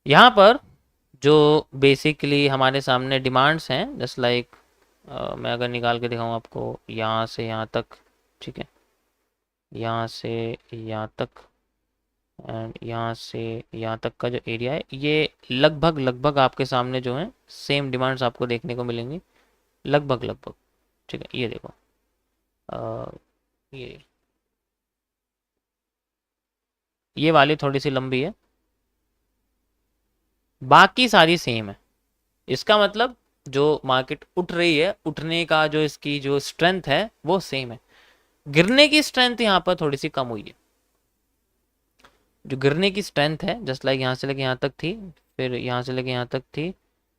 यहाँ पर जो बेसिकली हमारे सामने डिमांड्स हैं, जस्ट लाइक मैं अगर निकाल के दिखाऊँ आपको यहाँ से यहाँ तक, ठीक है, यहाँ से यहाँ तक एंड यहाँ से यहाँ तक का जो एरिया है, ये लगभग लगभग आपके सामने जो है सेम डिमांड्स आपको देखने को मिलेंगी, लगभग लगभग। ठीक है, ये देखो, अ, ये वाली थोड़ी सी लंबी है, बाकी सारी सेम है। इसका मतलब जो मार्केट उठ रही है, उठने का जो इसकी जो स्ट्रेंथ है वो सेम है। गिरने की स्ट्रेंथ यहाँ पर थोड़ी सी कम हुई है। जो गिरने की स्ट्रेंथ है, जस्ट लाइक यहाँ से लेके यहाँ तक थी, फिर यहाँ से लेके यहाँ तक थी,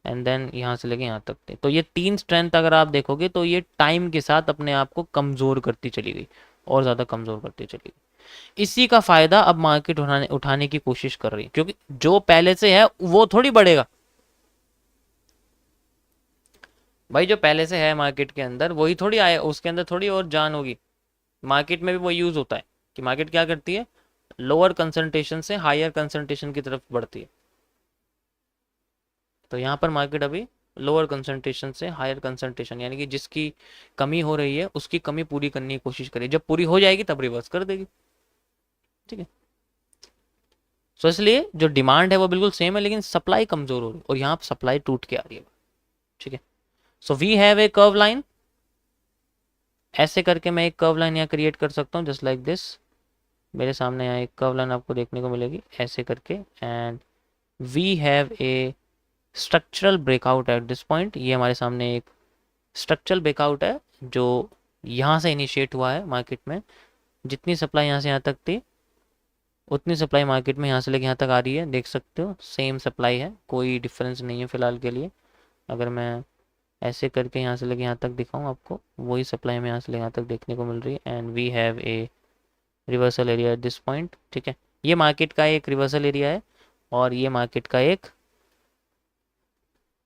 एंड देन यहाँ से लेके यहाँ तक थी। तो ये तीन स्ट्रेंथ अगर आप देखोगे तो ये टाइम के साथ अपने आप को कमज़ोर करती चली गई, और ज़्यादा कमज़ोर करती चली गई। इसी का फ़ायदा अब मार्केट उठाने उठाने की कोशिश कर रही है, क्योंकि जो पहले से है वो थोड़ी बढ़ेगा भाई। जो पहले से है मार्केट के अंदर वही थोड़ी आए, उसके अंदर थोड़ी और जान होगी। मार्केट में भी वो यूज़ होता है कि मार्केट क्या करती है, लोअर कंसंट्रेशन से हायर कंसंट्रेशन की तरफ बढ़ती है। तो यहाँ पर मार्केट अभी लोअर कंसंट्रेशन से हायर कंसंट्रेशन, यानी कि जिसकी कमी हो रही है उसकी कमी पूरी करने की कोशिश करेगी। जब पूरी हो जाएगी तब रिवर्स कर देगी। ठीक है, सो इसलिए जो डिमांड है वो बिल्कुल सेम है, लेकिन सप्लाई कमजोर हो रही है, और यहाँ सप्लाई टूट के आ रही है। ठीक है, so we have a curve line. ऐसे करके मैं एक कर्व लाइन यहाँ क्रिएट कर सकता हूँ, जस्ट लाइक दिस। मेरे सामने यहाँ एक कर्व लाइन आपको देखने को मिलेगी ऐसे करके, and we have a structural breakout at this point. ये हमारे सामने एक स्ट्रक्चरल ब्रेकआउट है जो यहाँ से इनिशिएट हुआ है मार्केट में। जितनी सप्लाई यहाँ से यहाँ तक थी उतनी सप्लाई मार्केट में यहाँ से लेके यहाँ तक आ रही है, देख सकते हो सेम सप्लाई है, कोई डिफरेंस नहीं है फिलहाल के लिए। अगर मैं ऐसे करके यहाँ से लेके यहाँ तक दिखाऊँ आपको, वही सप्लाई में यहाँ से लेके यहाँ तक देखने को मिल रही है, and we have a reversal area at this point. ठीक है, ये मार्केट का एक रिवर्सल एरिया है, और ये मार्केट का एक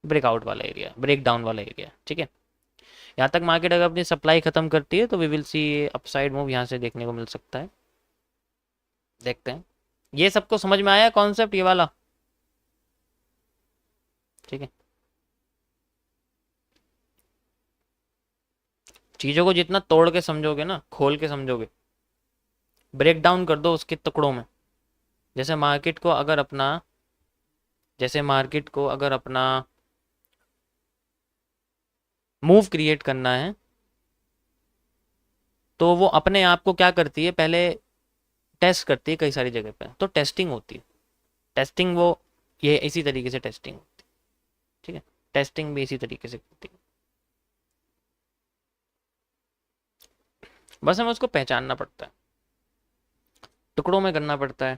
ब्रेकआउट वाला एरिया, ब्रेक डाउन वाला एरिया। ठीक है, यहाँ तक मार्केट अगर अपनी सप्लाई खत्म करती है तो we will see upside move यहाँ से देखने को मिल सकता है। देखते हैं, ये सबको समझ में आया कॉन्सेप्ट ये वाला? ठीक है, चीज़ों को जितना तोड़ के समझोगे ना, खोल के समझोगे, ब्रेक डाउन कर दो उसके टुकड़ों में। जैसे मार्केट को अगर अपना जैसे मार्केट को अगर अपना मूव क्रिएट करना है तो वो अपने आप को क्या करती है, पहले टेस्ट करती है कई सारी जगह पे, तो टेस्टिंग होती है। टेस्टिंग वो ये इसी तरीके से टेस्टिंग होती है। ठीक है, टेस्टिंग भी इसी तरीके से होती है, बस हमें उसको पहचानना पड़ता है, टुकड़ों में करना पड़ता है,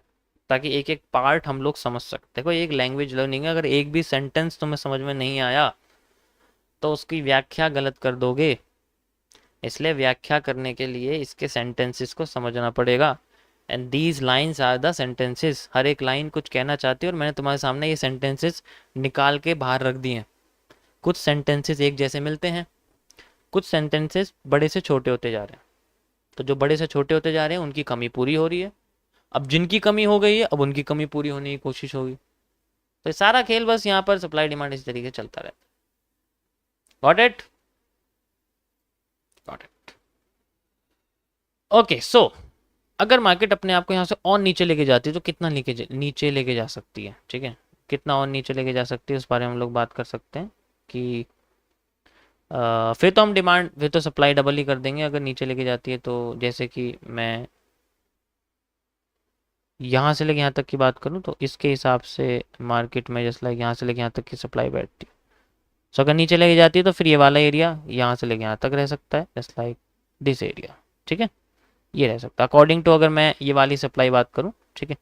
ताकि एक एक पार्ट हम लोग समझ सकते। देखो एक लैंग्वेज लर्निंग है, अगर एक भी सेंटेंस तुम्हें समझ में नहीं आया तो उसकी व्याख्या गलत कर दोगे। इसलिए व्याख्या करने के लिए इसके सेंटेंसेस को समझना पड़ेगा, and these lines are the sentences. हर एक लाइन कुछ कहना चाहती है, और मैंने तुम्हारे सामने ये सेंटेंसेस निकाल के बाहर रख दिए हैं। कुछ सेंटेंसेस एक जैसे मिलते हैं, कुछ सेंटेंसेस बड़े से छोटे होते जा रहे हैं। तो जो बड़े से छोटे होते जा रहे हैं उनकी कमी पूरी हो रही है। अब जिनकी कमी हो गई है अब उनकी कमी पूरी होने की कोशिश होगी। तो ये सारा खेल बस यहाँ पर सप्लाई डिमांड इस तरीके से चलता रहता है। Got it? Got it. Okay, so अगर मार्केट अपने आप को यहाँ से और नीचे लेके जाती है तो कितना नीचे लेके जा सकती है? ठीक है, कितना और नीचे लेके जा सकती है उस बारे में हम लोग बात कर सकते हैं कि फिर तो हम डिमांड, फिर तो सप्लाई डबल ही कर देंगे अगर नीचे लेके जाती है। तो जैसे कि मैं यहाँ से लेके यहाँ तक की बात करूँ तो इसके हिसाब से मार्केट में जस्ट लाइक यहाँ से लेके यहाँ तक की सप्लाई बैठती है। सो अगर नीचे लेके जाती है तो फिर ये वाला एरिया यहाँ से लेके यहाँ तक रह सकता है, जस्ट लाइक दिस एरिया। ठीक है, ये रह सकता है अकॉर्डिंग टू, अगर मैं ये वाली सप्लाई बात करूँ। ठीक है,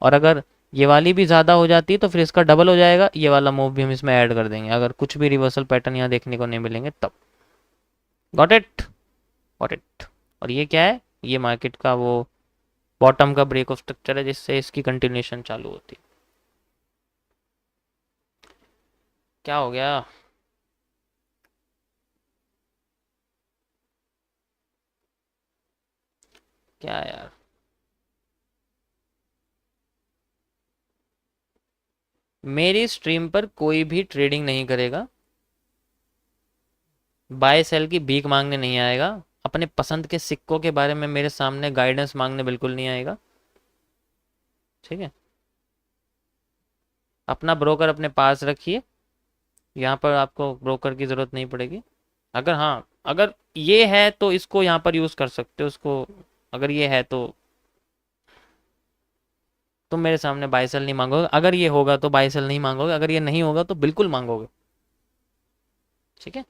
और अगर ये वाली भी ज़्यादा हो जाती है तो फिर इसका डबल हो जाएगा, ये वाला मूव भी हम इसमें ऐड कर देंगे अगर कुछ भी रिवर्सल पैटर्न यहाँ देखने को नहीं मिलेंगे तब। Got it? Got it. और ये क्या है, ये मार्केट का वो बॉटम का ब्रेक ऑफ स्ट्रक्चर है जिससे इसकी कंटिन्यूएशन चालू होती है। क्या हो गया? क्या यार? मेरी स्ट्रीम पर कोई भी ट्रेडिंग नहीं करेगा, बाय सेल की भीख मांगने नहीं आएगा, अपने पसंद के सिक्कों के बारे में मेरे सामने गाइडेंस मांगने बिल्कुल नहीं आएगा। ठीक है, अपना ब्रोकर अपने पास रखिए, यहाँ पर आपको ब्रोकर की ज़रूरत नहीं पड़ेगी। अगर हाँ, अगर ये है तो इसको यहाँ पर यूज़ कर सकते हो उसको, अगर ये है तो तुम मेरे सामने बाय सेल नहीं मांगोगे, अगर ये होगा तो बाय सेल नहीं मांगोगे, अगर ये नहीं होगा तो बिल्कुल मांगोगे। ठीक है।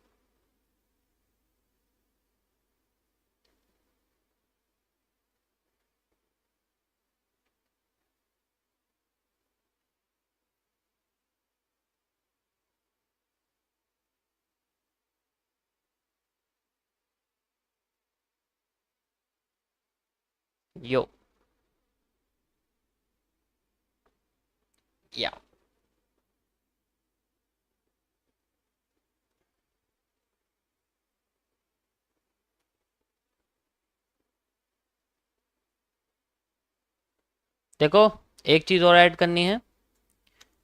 यो, या, देखो एक चीज़ और ऐड करनी है।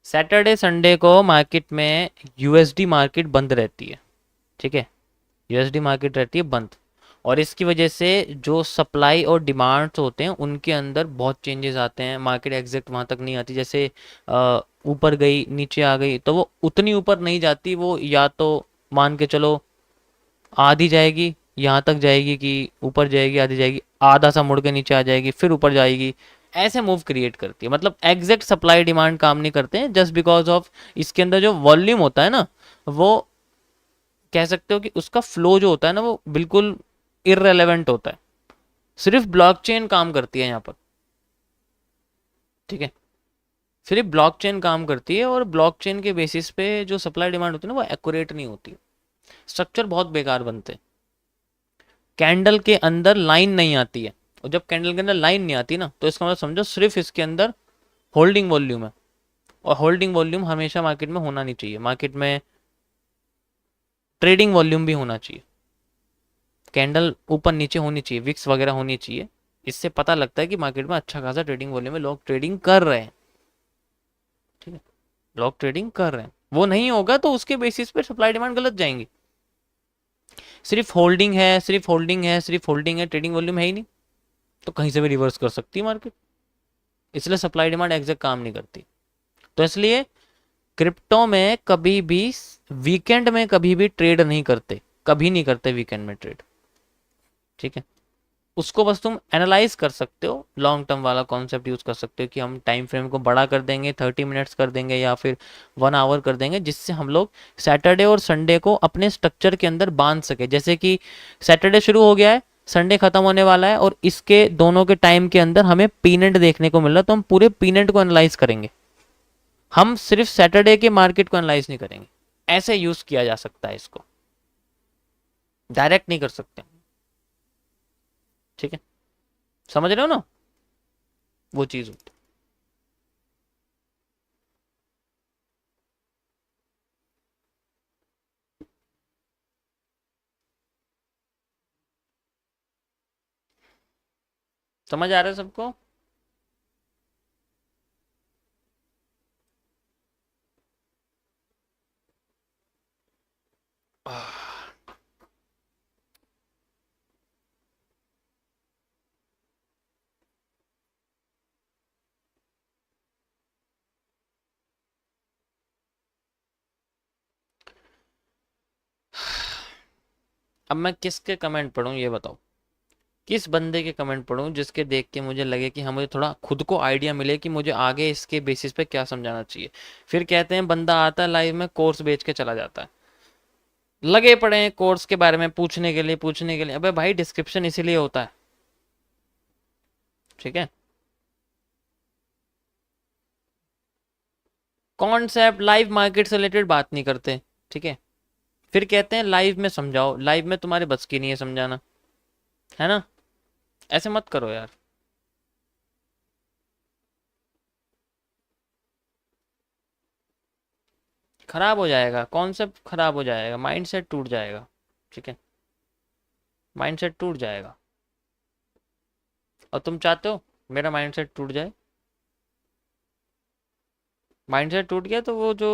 सैटरडे संडे को मार्केट में यूएसडी मार्केट बंद रहती है। ठीक है, यूएसडी मार्केट रहती है बंद, और इसकी वजह से जो सप्लाई और डिमांड्स होते हैं उनके अंदर बहुत चेंजेस आते हैं। मार्केट एग्जैक्ट वहाँ तक नहीं आती, जैसे ऊपर गई नीचे आ गई तो वो उतनी ऊपर नहीं जाती, वो या तो मान के चलो आधी जाएगी यहाँ तक जाएगी कि ऊपर जाएगी, आधी जाएगी, आधा सा मुड़ के नीचे आ जाएगी, फिर ऊपर जाएगी। ऐसे मूव क्रिएट करती है, मतलब एग्जैक्ट सप्लाई डिमांड काम नहीं करते हैं, जस्ट बिकॉज ऑफ इसके अंदर जो वॉल्यूम होता है ना, वो कह सकते हो कि उसका फ्लो जो होता है ना वो बिल्कुल इररेलेवेंट होता है। सिर्फ ब्लॉकचेन काम करती है यहाँ पर। ठीक है, सिर्फ ब्लॉकचेन काम करती है, और ब्लॉकचेन के बेसिस पे जो सप्लाई डिमांड होती है ना वो एक्यूरेट नहीं होती, स्ट्रक्चर बहुत बेकार बनते हैं। कैंडल के अंदर लाइन नहीं आती है, और जब कैंडल के अंदर लाइन नहीं आती ना तो इसका मतलब समझो सिर्फ इसके अंदर होल्डिंग वॉल्यूम है, और होल्डिंग वॉल्यूम हमेशा मार्केट में होना नहीं चाहिए। मार्केट में ट्रेडिंग वॉल्यूम भी होना चाहिए, कैंडल ऊपर नीचे होनी चाहिए, विक्स वगैरह होनी चाहिए। इससे पता लगता है कि मार्केट में अच्छा खासा ट्रेडिंग वॉल्यूम है, लोग ट्रेडिंग कर रहे हैं। ठीक है, लोग ट्रेडिंग कर रहे हैं, वो नहीं होगा तो उसके बेसिस पे सप्लाई डिमांड गलत जाएंगी। सिर्फ होल्डिंग है, सिर्फ होल्डिंग है, सिर्फ होल्डिंग है, ट्रेडिंग वॉल्यूम है ही नहीं, तो कहीं से भी रिवर्स कर सकती है मार्केट। इसलिए सप्लाई डिमांड एग्जैक्ट काम नहीं करती। तो इसलिए क्रिप्टो में कभी भी वीकेंड में कभी भी ट्रेड नहीं करते, कभी नहीं करते वीकेंड में ट्रेड। ठीक है, उसको बस तुम एनालाइज कर सकते हो, लॉन्ग टर्म वाला कॉन्सेप्ट यूज कर सकते हो कि हम टाइम फ्रेम को बड़ा कर देंगे, 30 मिनट्स कर देंगे या फिर 1 आवर कर देंगे, जिससे हम लोग सैटरडे और संडे को अपने स्ट्रक्चर के अंदर बांध सके। जैसे कि सैटरडे शुरू हो गया है, संडे खत्म होने वाला है, और इसके दोनों के टाइम के अंदर हमें पीनट देखने को मिल रहा है, तो हम पूरे पीनट को एनालाइज करेंगे, हम सिर्फ सैटरडे के मार्केट को एनालाइज नहीं करेंगे। ऐसे यूज किया जा सकता है इसको, डायरेक्ट नहीं कर सकते। ठीक है, समझ रहे हो ना, वो चीज होती है। समझ आ रहा है सबको? अब मैं किसके कमेंट पढ़ूं ये बताओ, किस बंदे के कमेंट पढ़ूं जिसके देख के मुझे लगे कि हाँ मुझे थोड़ा खुद को आइडिया मिले कि मुझे आगे इसके बेसिस पे क्या समझाना चाहिए। फिर कहते हैं बंदा आता है लाइव में कोर्स बेच के चला जाता है, लगे पड़े हैं कोर्स के बारे में पूछने के लिए, पूछने के लिए। अबे भाई डिस्क्रिप्शन इसीलिए होता है। ठीक है, कॉन्सेप्ट लाइव मार्केट से रिलेटेड बात नहीं करते। ठीक है, फिर कहते हैं लाइव में समझाओ, लाइव में तुम्हारे बस की नहीं है समझाना, है ना? ऐसे मत करो यार। खराब हो जाएगा, कॉन्सेप्ट खराब हो जाएगा, माइंडसेट टूट जाएगा। ठीक है, माइंडसेट टूट जाएगा, और तुम चाहते हो मेरा माइंडसेट टूट जाए? माइंडसेट टूट गया तो वो जो